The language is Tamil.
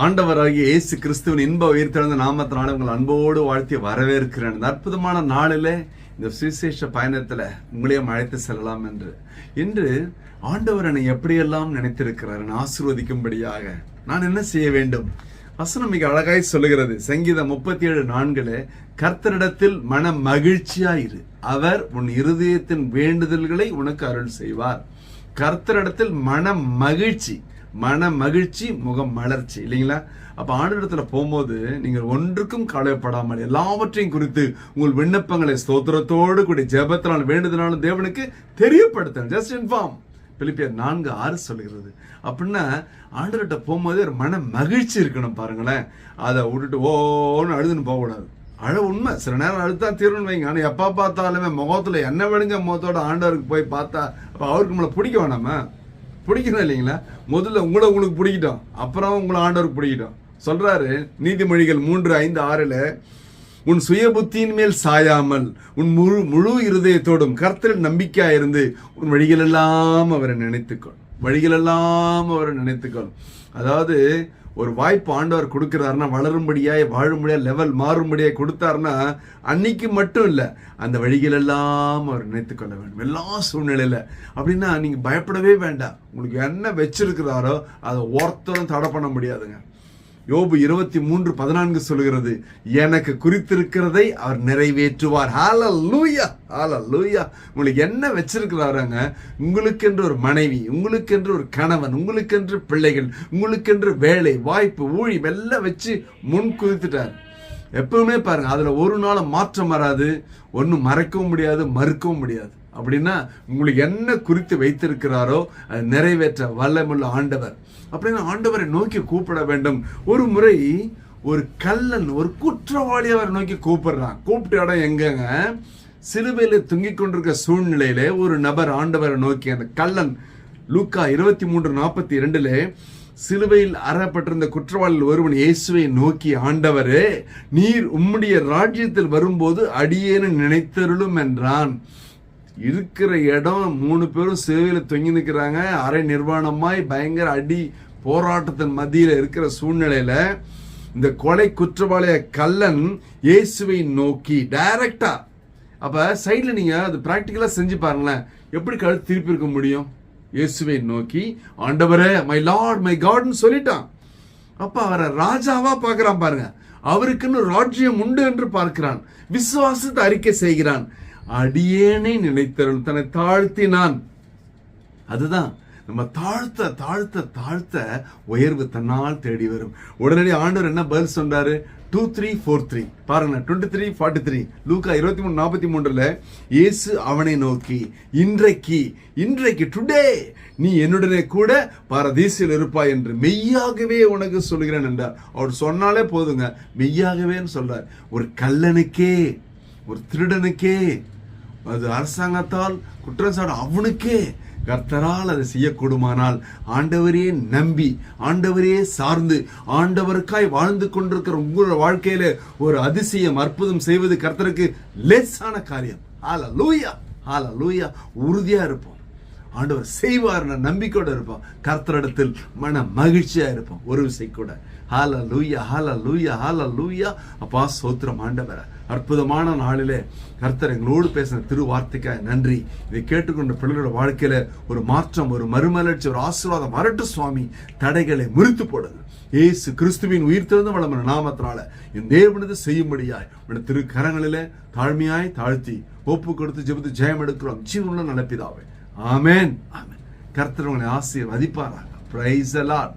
ஆண்டவராகிய இயேசு கிறிஸ்துவின் இன்ப உயிர்த்தெழுந்த நாமத்தினால உங்கள் அன்போடு வாழ்த்தி வரவேற்கிறேன். இந்த அற்புதமான நாளிலே இந்த சுவிசேஷ பயணத்துல உங்களையும் அழைத்து செல்லலாம் என்று இன்று ஆண்டவர் என்னை எப்படியெல்லாம் நினைத்திருக்கிறார், ஆசீர்வதிக்கும்படியாக நான் என்ன செய்ய வேண்டும்? வசனம் மிக அழகாய் சொல்லுகிறது. சங்கீதம் 37:4 கர்த்தரிடத்தில் மன மகிழ்ச்சியாயிரு, அவர் உன் இருதயத்தின் வேண்டுதல்களை உனக்கு அருள் செய்வார். கர்த்தரிடத்தில் மன மகிழ்ச்சி முகம் மலர்ச்சி, இல்லைங்களா? அப்ப ஆண்டவரிடத்துல போகும்போது நீங்கள் ஒன்றுக்கும் கவலைப்படாமல் எல்லாவற்றையும் குறித்து உங்கள் விண்ணப்பங்களை ஸ்தோத்திரத்தோடு கூடிய ஜெபத்தினால் வேண்டுதனாலும் தேவனுக்கு தெரியப்படுத்த ஜஸ்ட் இன்ஃபார்ம். பிலிப்பியர் 4:6 சொல்லுகிறது. அப்படின்னா ஆண்டவர்கிட்ட போகும்போது ஒரு மன மகிழ்ச்சி இருக்கணும். பாருங்களேன், அதை விட்டுட்டு ஓன்னு அழுதுன்னு போகக்கூடாது. உண்மை, சில நேரம் அழுத்தா தீர்வுன்னு வைங்க. ஆனால் எப்போ பார்த்தாலுமே முகத்துல எண்ணெய் வடிஞ்ச முகத்தோட ஆண்டவருக்கு போய் பார்த்தா அப்போ அவருக்கு நம்மளை பிடிக்க வேணாமா? பிடிக்கணும் இல்லைங்களா? முதல்ல உங்களுக்கு பிடிக்கிட்டோம், அப்புறம் உங்களை ஆண்டவருக்கு பிடிக்கிட்டோம். சொல்றாரு நீதிமொழிகள் 3:5-6 உன் சுய புத்தியின் மேல் சாயாமல் உன் முழு இருதயத்தோடும் கர்த்தரில் நம்பிக்கையாயிருந்து உன் வழிகளெல்லாம் அவரை நினைத்துக்கொள். அதாவது ஒரு வாய்ப்பு ஆண்டவர் கொடுக்கிறாருன்னா, வளரும்படியாய் வாழும்படியா லெவல் மாறும்படியாய் கொடுத்தாருன்னா அன்னைக்கு மட்டும் இல்லை, அந்த வழிகளெல்லாம் அவர் நினைத்துக்கொள்ள வேண்டும் எல்லா சூழ்நிலையில. அப்படின்னா நீங்க பயப்படவே வேண்டாம். உங்களுக்கு என்ன வச்சிருக்கிறாரோ அதை ஒருத்தரும் தடை பண்ண முடியாதுங்க. யோபு 23:14 சொல்லுகிறது, எனக்கு குறித்திருக்கிறதை அவர் நிறைவேற்றுவார். ஹல்லேலூயா, ஹல்லேலூயா. உங்களுக்கு என்ன வச்சிருக்கிறாருங்க? உங்களுக்கென்று ஒரு மனைவி, உங்களுக்கென்று ஒரு கணவன், உங்களுக்கென்று பிள்ளைகள், உங்களுக்கென்று வேலை வாய்ப்பு ஊழியம் எல்லாம் வச்சு முன் குறித்துட்டார். எப்பவுமே பாருங்க, அதுல ஒரு நாள் மாற்றம் வராது, ஒன்னும் மறைக்கவும் முடியாது, மறுக்கவும் முடியாது. அப்படின்னா உங்களுக்கு என்ன குறித்து வைத்திருக்கிறாரோ அதை நிறைவேற்ற வல்லமுள்ள ஆண்டவர். அப்படின்னா ஆண்டவரை நோக்கி கூப்பிட வேண்டும். ஒரு முறை ஒரு கள்ளன், ஒரு குற்றவாளி அவரை நோக்கி கூப்பிடுறான். கூப்பிட்ட இடம் எங்கங்க? சிலுவையில தொங்கிக் கொண்டிருக்க சூழ்நிலையில ஒரு நபர் ஆண்டவரை நோக்கி, அந்த கள்ளன் லூக்கா 23:42 சிலுவையில் அறப்பட்டிருந்த குற்றவாளியில் ஒருவன் இயேசுவை நோக்கி, ஆண்டவரே, நீர் உம்முடைய ராஜ்யத்தில் வரும்போது அடியேன்னு நினைத்தருளும் என்றான். இருக்கிற இடம் 3 பேரும் சிலுவையில் தொங்கி நிற்கிறாங்க. அரை நிர்வாணமாய் பயங்கர அடி போராட்டத்தின் மத்தியில இருக்கிற சூழ்நிலையில இந்த கொலை குற்றவாளிய கள்ளன் இயேசுவை நோக்கி டைரக்டா, அப்ப சைட்ல நீங்க அது பிராக்டிகலா செஞ்சு பாருங்களேன், எப்படி கழுத்து திருப்பி இருக்க முடியும்? இயேசுவை நோக்கி, ஆண்டவரே, மை லார்ட் மை காட்னு சொல்லிட்டான். அப்ப அவரை ராஜாவா பார்க்கிறான். பாருங்க, அவருக்குன்னு ராஜ்யம் உண்டு என்று பார்க்கிறான். விசுவாசத்தை அறிக்கை செய்கிறான். அடியேனை நினைத்தருள், தன்னை தாழ்த்தினான். அதுதான் நம்ம தாழ்த்த தாழ்த்த தாழ்த்த உயர்வு தன்னால் தேடி வரும். உடனடி ஆண்டவர் என்ன பதில் சொன்னாரு? 2-3-4-3 பாருங்க. 23:43 லூக்கா 23:43 இயேசு அவனை நோக்கி, இன்றைக்கு டுடே நீ என்னுடனே கூட பாரதீசில் இருப்பாய் என்று மெய்யாகவே உனக்கு சொல்கிறேன் என்றார். அவர் சொன்னாலே போதுங்க, மெய்யாகவேன்னு சொல்றார். ஒரு கள்ளனுக்கே, ஒரு திருடனுக்கே, அது அரசாங்கத்தால் குற்றம் சாட அவனுக்கே கர்த்தரால் அதை செய்யக்கூடுமானால், ஆண்டவரே நம்பி, ஆண்டவரே சார்ந்து, ஆண்டவருக்காய் வாழ்ந்து கொண்டிருக்கிற உங்களோட வாழ்க்கையில ஒரு அதிசயம் அற்புதம் செய்வது கர்த்தருக்கு லேசான காரியம். ஹல்லேலூயா, ஹல்லேலூயா. உறுதியா இருப்போம், ஆண்டவர் செய்வார் நம்பிக்கையோட இருப்போம், கர்த்தரிடத்தில் மன மகிழ்ச்சியா இருப்போம். ஒரு விசை கூட ஹல்லேலூயா, ஹல்லேலூயா, ஹல்லேலூயா. அப்பா ஸ்தோத்திரம் ஆண்டவரே. அற்புதமான நாளிலே கர்த்தர் எங்களோடு பேசின திரு வார்த்தைக்காக நன்றி. இதை கேட்டுக்கொண்ட பிள்ளைகளோட வாழ்க்கையில ஒரு மாற்றம், ஒரு மறுமலர்ச்சி, ஒரு ஆசீர்வாதம் வரட்டு சுவாமி. தடைகளை முறித்து போடுது இயேசு கிறிஸ்துவின் உயிர்த்தெழுந்த வல்லமையான நாமத்தினால என் தேவனது செய்யும்படியாய் உடைய திரு கரங்களிலே தாழ்மையாய் தாழ்த்தி ஒப்பு கொடுத்து ஜெபித்து ஜெயம் எடுக்கிறோம் ஜீவனுள்ள நல்ல பிதாவே. ஆமென், ஆமென். கர்த்தர் உங்களை ஆசீர்வதிப்பாராக. Praise the Lord.